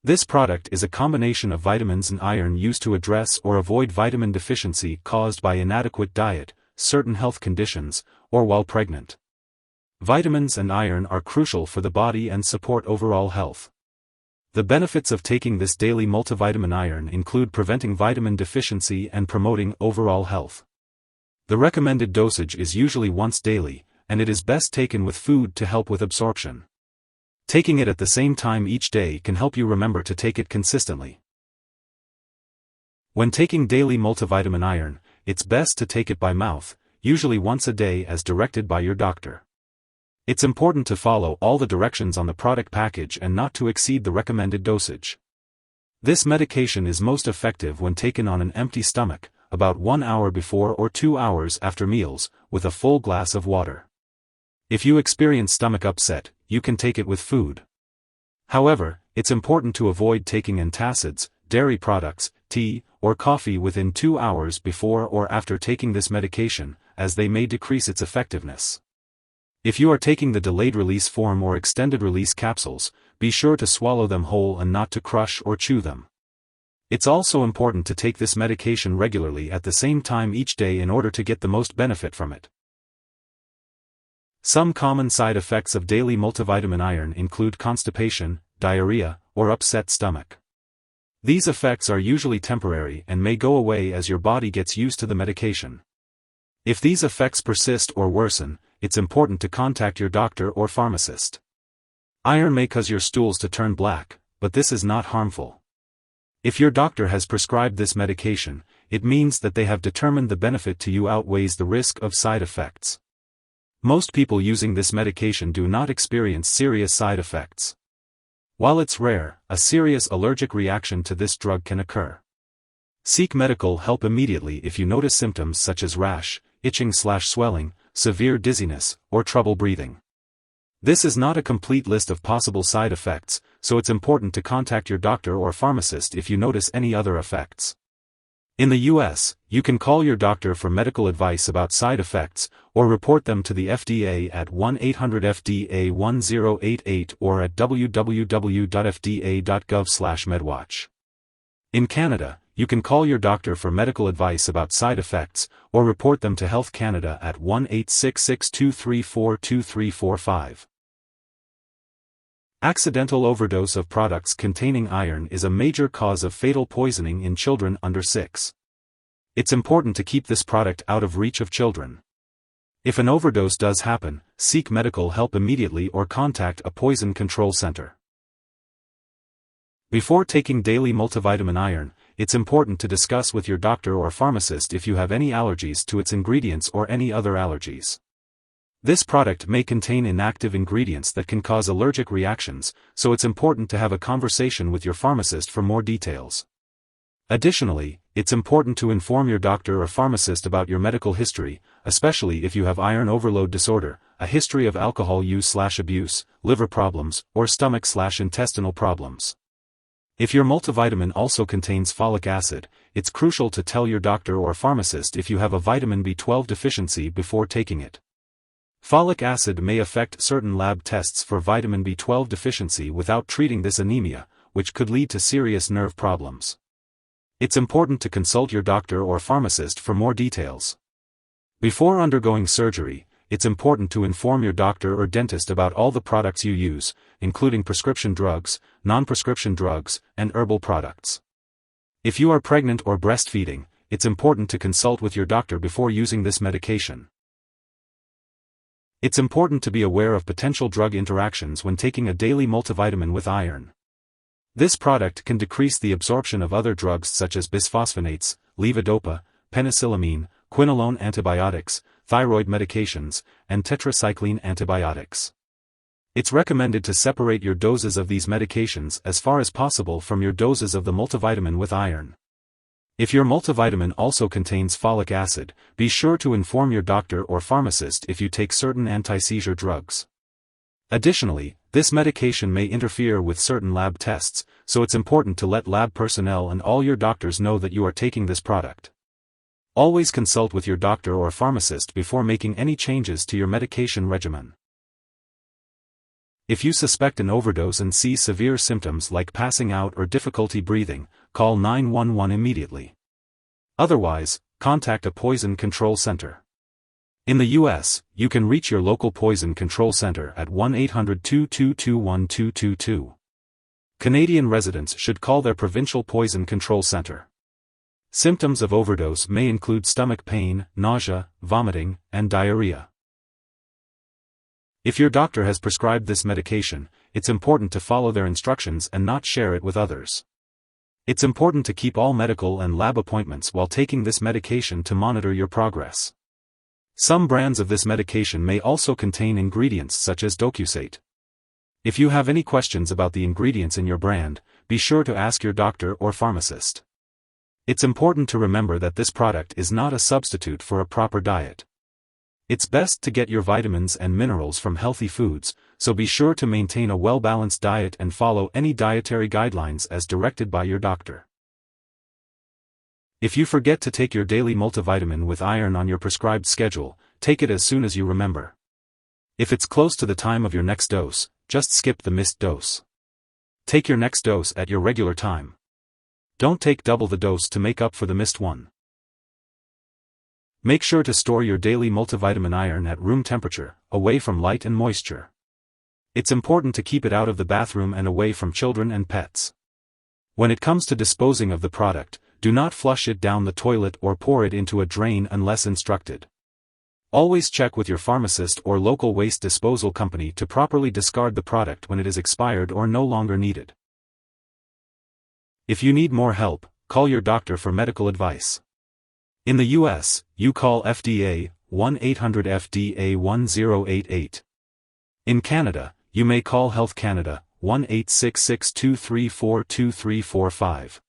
This product is a combination of vitamins and iron used to address or avoid vitamin deficiency caused by inadequate diet, certain health conditions, or while pregnant. Vitamins and iron are crucial for the body and support overall health. The benefits of taking this daily multivitamin iron include preventing vitamin deficiency and promoting overall health. The recommended dosage is usually once daily, and it is best taken with food to help with absorption. Taking it at the same time each day can help you remember to take it consistently. When taking daily multivitamin iron, it's best to take it by mouth, usually once a day as directed by your doctor. It's important to follow all the directions on the product package and not to exceed the recommended dosage. This medication is most effective when taken on an empty stomach, about 1 hour before or 2 hours after meals, with a full glass of water. If you experience stomach upset, you can take it with food. However, it's important to avoid taking antacids, dairy products, tea, or coffee within 2 hours before or after taking this medication, as they may decrease its effectiveness. If you are taking the delayed-release form or extended-release capsules, be sure to swallow them whole and not to crush or chew them. It's also important to take this medication regularly at the same time each day in order to get the most benefit from it. Some common side effects of daily multivitamin iron include constipation, diarrhea, or upset stomach. These effects are usually temporary and may go away as your body gets used to the medication. If these effects persist or worsen, it's important to contact your doctor or pharmacist. Iron may cause your stools to turn black, but this is not harmful. If your doctor has prescribed this medication, it means that they have determined the benefit to you outweighs the risk of side effects. Most people using this medication do not experience serious side effects. While it's rare, a serious allergic reaction to this drug can occur. Seek medical help immediately if you notice symptoms such as rash, itching/swelling, severe dizziness, or trouble breathing. This is not a complete list of possible side effects, so it's important to contact your doctor or pharmacist if you notice any other effects. In the US, you can call your doctor for medical advice about side effects, or report them to the FDA at 1-800-FDA-1088 or at www.fda.gov/medwatch. In Canada, you can call your doctor for medical advice about side effects, or report them to Health Canada at 1-866-234-2345. Accidental overdose of products containing iron is a major cause of fatal poisoning in children under 6. It's important to keep this product out of reach of children. If an overdose does happen, seek medical help immediately or contact a poison control center. Before taking daily multivitamin iron, it's important to discuss with your doctor or pharmacist if you have any allergies to its ingredients or any other allergies. This product may contain inactive ingredients that can cause allergic reactions, so it's important to have a conversation with your pharmacist for more details. Additionally, it's important to inform your doctor or pharmacist about your medical history, especially if you have iron overload disorder, a history of alcohol use/abuse, liver problems, or stomach/intestinal problems. If your multivitamin also contains folic acid, it's crucial to tell your doctor or pharmacist if you have a vitamin B12 deficiency before taking it. Folic acid may affect certain lab tests for vitamin B12 deficiency without treating this anemia, which could lead to serious nerve problems. It's important to consult your doctor or pharmacist for more details. Before undergoing surgery, it's important to inform your doctor or dentist about all the products you use, including prescription drugs, non-prescription drugs, and herbal products. If you are pregnant or breastfeeding, it's important to consult with your doctor before using this medication. It's important to be aware of potential drug interactions when taking a daily multivitamin with iron. This product can decrease the absorption of other drugs such as bisphosphonates, levodopa, penicillamine, quinolone antibiotics, thyroid medications, and tetracycline antibiotics. It's recommended to separate your doses of these medications as far as possible from your doses of the multivitamin with iron. If your multivitamin also contains folic acid, be sure to inform your doctor or pharmacist if you take certain anti-seizure drugs. Additionally, this medication may interfere with certain lab tests, so it's important to let lab personnel and all your doctors know that you are taking this product. Always consult with your doctor or pharmacist before making any changes to your medication regimen. If you suspect an overdose and see severe symptoms like passing out or difficulty breathing, call 911 immediately. Otherwise, contact a poison control center. In the U.S., you can reach your local poison control center at 1-800-222-1222. Canadian residents should call their provincial poison control center. Symptoms of overdose may include stomach pain, nausea, vomiting, and diarrhea. If your doctor has prescribed this medication, it's important to follow their instructions and not share it with others. It's important to keep all medical and lab appointments while taking this medication to monitor your progress. Some brands of this medication may also contain ingredients such as docusate. If you have any questions about the ingredients in your brand, be sure to ask your doctor or pharmacist. It's important to remember that this product is not a substitute for a proper diet. It's best to get your vitamins and minerals from healthy foods, so be sure to maintain a well-balanced diet and follow any dietary guidelines as directed by your doctor. If you forget to take your daily multivitamin with iron on your prescribed schedule, take it as soon as you remember. If it's close to the time of your next dose, just skip the missed dose. Take your next dose at your regular time. Don't take double the dose to make up for the missed one. Make sure to store your daily multivitamin iron at room temperature, away from light and moisture. It's important to keep it out of the bathroom and away from children and pets. When it comes to disposing of the product, do not flush it down the toilet or pour it into a drain unless instructed. Always check with your pharmacist or local waste disposal company to properly discard the product when it is expired or no longer needed. If you need more help, call your doctor for medical advice. In the U.S., you call FDA, 1-800-FDA-1088. In Canada, you may call Health Canada, 1-866-234-2345.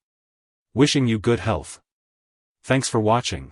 Wishing you good health. Thanks for watching.